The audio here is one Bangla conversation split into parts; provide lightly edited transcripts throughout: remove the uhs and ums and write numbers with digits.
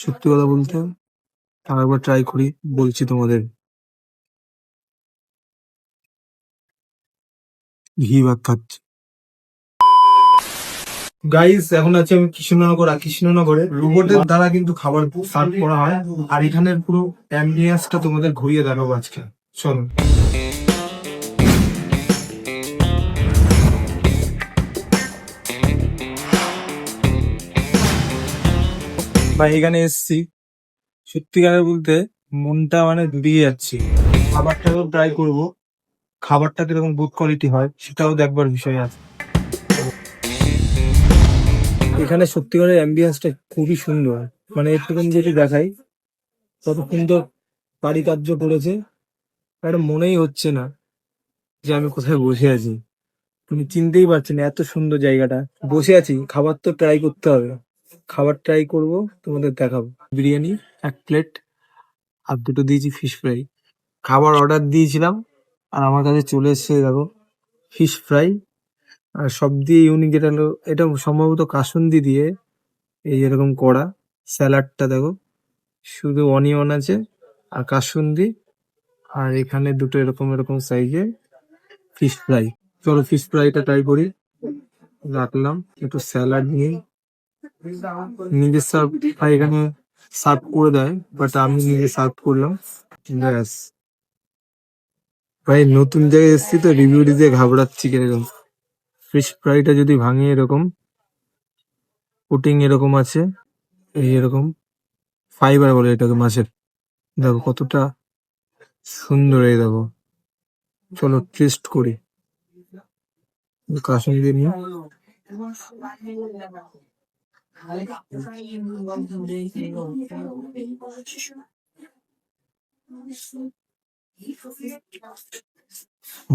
সত্যি কথা বলতে আরেকবার ট্রাই করি, বলছি তোমাদের। ঘি ভাত খাচ্ছি গাইস। এখন আছি আমি কৃষ্ণনগর, আর কৃষ্ণনগরে রোবটের দ্বারা কিন্তু খাবার সার্ভ করা হয়। আর এখানের পুরো অ্যাম্বিয়েন্সটা তোমাদের ঘুরিয়ে দেখাবো আজকে। চলো ভাই, এখানে এসছি, সত্যিকারের বলতে মনটা মানে জুড়িয়ে যাচ্ছে। খাবারটাও ট্রাই করব, খাবারটা কিরকম গুড কোয়ালিটি হয় সেটাও দেখবার বিষয় আছে। এখানে সত্যিকারের অ্যাম্বিয়েন্সটা খুবই সুন্দর, মানে একটুখানি যদি দেখাই তত সুন্দর কারিকার্য করেছে। একটা মনেই হচ্ছে না যে আমি কোথায় বসে আছি। তুমি চিনতেই পারছি না, এত সুন্দর জায়গাটা। বসে আছি, খাবার তো ট্রাই করতে হবে। খাবার ট্রাই করব, তোমাদের দেখাবো। বিরিয়ানি 1 প্লেট, আর দুটো দিয়েছি ফিশ ফ্রাই। খাবার অর্ডার দিয়েছিলাম আর আমার কাছে চলে এসেছে, দেখো, ফিশ ফ্রাই। আর সব দিয়ে ইউনিক যেটা হলো, এটা সম্ভবত কাসুন্দি দিয়ে এই এরকম করা। স্যালাডটা দেখো, শুধু অনিয়ন আছে আর কাসুন্দি, আর এখানে দুটো এরকম এরকম সাইজে ফিশ ফ্রাই। চলো ফিশ ফ্রাইটা ট্রাই করি। রাখলাম একটু স্যালাড নিয়ে, নিজে সার্ভ। ভাই এখানে সার্ভ করে দেয়, বাট আমি নিজে সার্ভ করলাম। ব্যাস ভাই, নতুন জায়গায় এসেছি তো রিভিউ দিতে ঘাবড়াচ্ছি কিরকম। ফিশ ফ্রাইটা যদি ভাঙি, এরকম কোটিং এরকম আছে, এই এরকম ফাইবার বলে এটাকে, মাছের। দেখো কতটা সুন্দর, এই দেখো। চলো টেস্ট করি কাসুন্দি নিয়ে।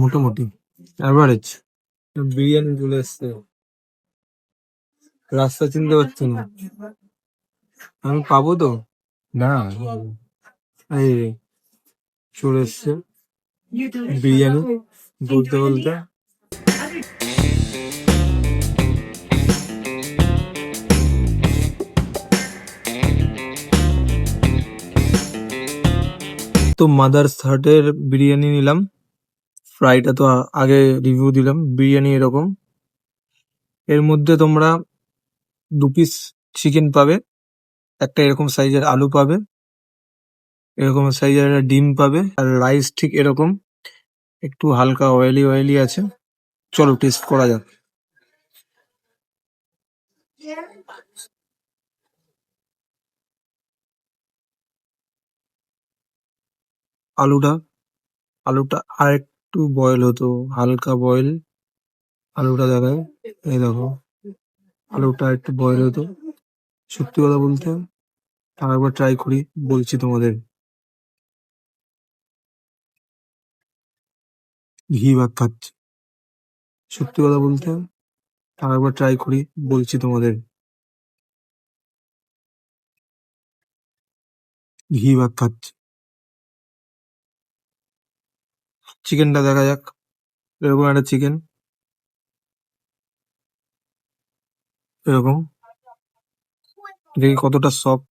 মোটামুটি অ্যাভারেজ। বিরিয়ানি চলে এসছে, রাস্তা চিনতে পারছি না, আমি পাবো তো? না, এই রে, চলে এসছে বিরিয়ানি বলতে বলতে। তো মাদার্স হার্টের বিরিয়ানি নিলাম। ফ্রাইটা তো আগে রিভিউ দিলাম। বিরিয়ানি এরকম, এর মধ্যে তোমরা 2 পিস চিকেন পাবে, একটা এরকম সাইজের আলু পাবে, এরকম সাইজের একটা ডিম পাবে, আর রাইস ঠিক এরকম, একটু হালকা অয়েলি অয়েলি আছে। চলো টেস্ট করা যাক। আলুটা আলুটা আর একটু বয়েল হতো, হালকা বয়েল আলুটা দেখায়, এই দেখো, আলুটা একটু বয়েল হতো। সত্যি কথা বলতে আরেকবার ট্রাই করি, বলছি তোমাদের। ঘি ভাত খাচ্ছি। সত্যি কথা বলতে আরেকবার ট্রাই করি, বলছি তোমাদের। ঘি ভাত খাচ্ছি। চিকেনটা দেখা যাক, এরকম একটা চিকেন, এরকম। দেখি কতটা সফট,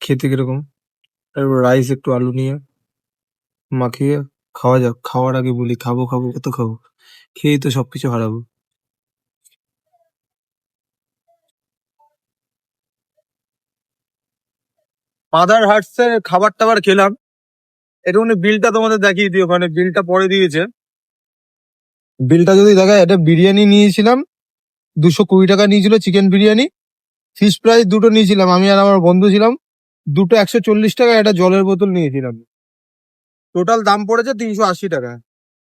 খেতে কিরকম। এরপর রাইস একটু আলু নিয়ে মাখিয়ে খাওয়া যাক। খাওয়ার আগে বলি, খাবো খাবো কত খাবো, খেয়েই তো সবকিছু হারাবো। মাদার হার্টস এর খাবার টাবার খেলাম, একটুখানি বিলটা তোমাদের দেখিয়ে দিই। ওখানে বিলটা পরে দিয়েছে। বিলটা যদি দেখায়, এটা বিরিয়ানি নিয়েছিলাম 220 টাকা নিয়েছিল, চিকেন বিরিয়ানি। ফিশ ফ্রাই দুটো নিয়েছিলাম, আমি আর আমার বন্ধু ছিলাম, দুটো 140 টাকা। একটা জলের বোতল নিয়েছিলাম। টোটাল দাম পড়েছে 380 টাকা।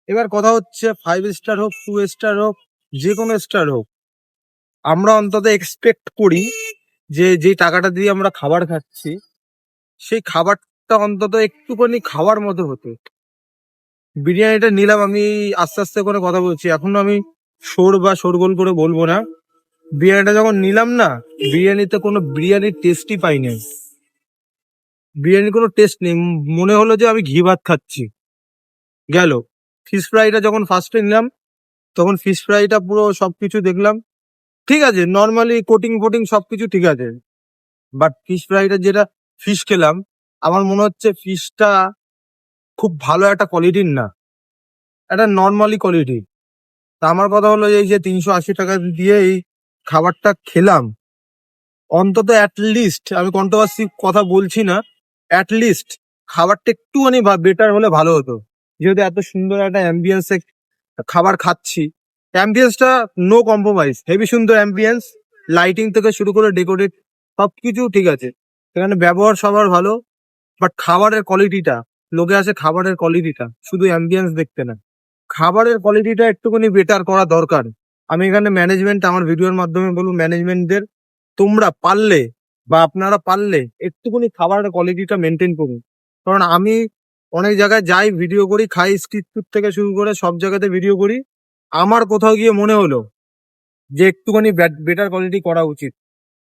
এবার কথা হচ্ছে, 5 স্টার হোক, 2 স্টার হোক, যে কোনো স্টার হোক, আমরা অন্তত এক্সপেক্ট করি যে যে টাকাটা দিয়ে আমরা খাবার খাচ্ছি, সেই খাবারটা অন্তত একটুখানি খাওয়ার মতো হতো। বিরিয়ানিটা নিলাম আমি, আস্তে আস্তে করে কথা বলছি, এখনো আমি শোর বা শোরগোল করে বলবো না। বিরিয়ানিটা যখন নিলাম না, বিরিয়ানিতে কোনো বিরিয়ানির টেস্টই পাইনি। বিরিয়ানির কোনো টেস্ট নেই, মনে হলো যে আমি ঘি ভাত খাচ্ছি। গেল। ফিশ ফ্রাইটা যখন ফার্স্টে নিলাম, তখন ফিশ ফ্রাইটা পুরো সবকিছু দেখলাম ঠিক আছে, নর্মালি কোটিং ফোটিং সবকিছু ঠিক আছে। বাট ফিশ ফ্রাইটা যেটা ফিশ খেলাম, আমার মনে হচ্ছে ফিশটা খুব ভালো একটা কোয়ালিটির না, একটা নর্মালি কোয়ালিটি। তা আমার কথা হলো এই যে 380 টাকা দিয়ে এই খাবারটা খেলাম, অন্তত লিস্ট, আমি কন্ট্রোভার্সি কথা বলছি না, লিস্ট খাবারটা একটুখানি বেটার হলে ভালো হতো। যেহেতু এত সুন্দর একটা অ্যাম্বিয়েন্সে খাবার খাচ্ছি, অ্যাম্বিয়েন্সটা নো কম্প্রোমাইজ, হেভি সুন্দর অ্যাম্বিয়েন্স, লাইটিং থেকে শুরু করে ডেকোরেট সবকিছু ঠিক আছে, এখানে ব্যবহার সবার ভালো। বাট খাবারের কোয়ালিটিটা, লোকে আসে খাবারের কোয়ালিটিটা, শুধু অ্যাম্বিয়েন্স দেখতে না, খাবারের কোয়ালিটিটা একটুখানি বেটার করা দরকার। আমি এখানে ম্যানেজমেন্ট, আমার ভিডিওর মাধ্যমে বলবো ম্যানেজমেন্টদের, তোমরা পারলে বা আপনারা পারলে একটুখানি খাবারের কোয়ালিটিটা মেনটেন করুন। কারণ আমি অনেক জায়গায় যাই, ভিডিও করি, খাই, স্ট্রিট ফুড থেকে শুরু করে সব জায়গাতে ভিডিও করি, আমার কোথাও গিয়ে মনে হলো যে একটুখানি বেটার কোয়ালিটি করা উচিত।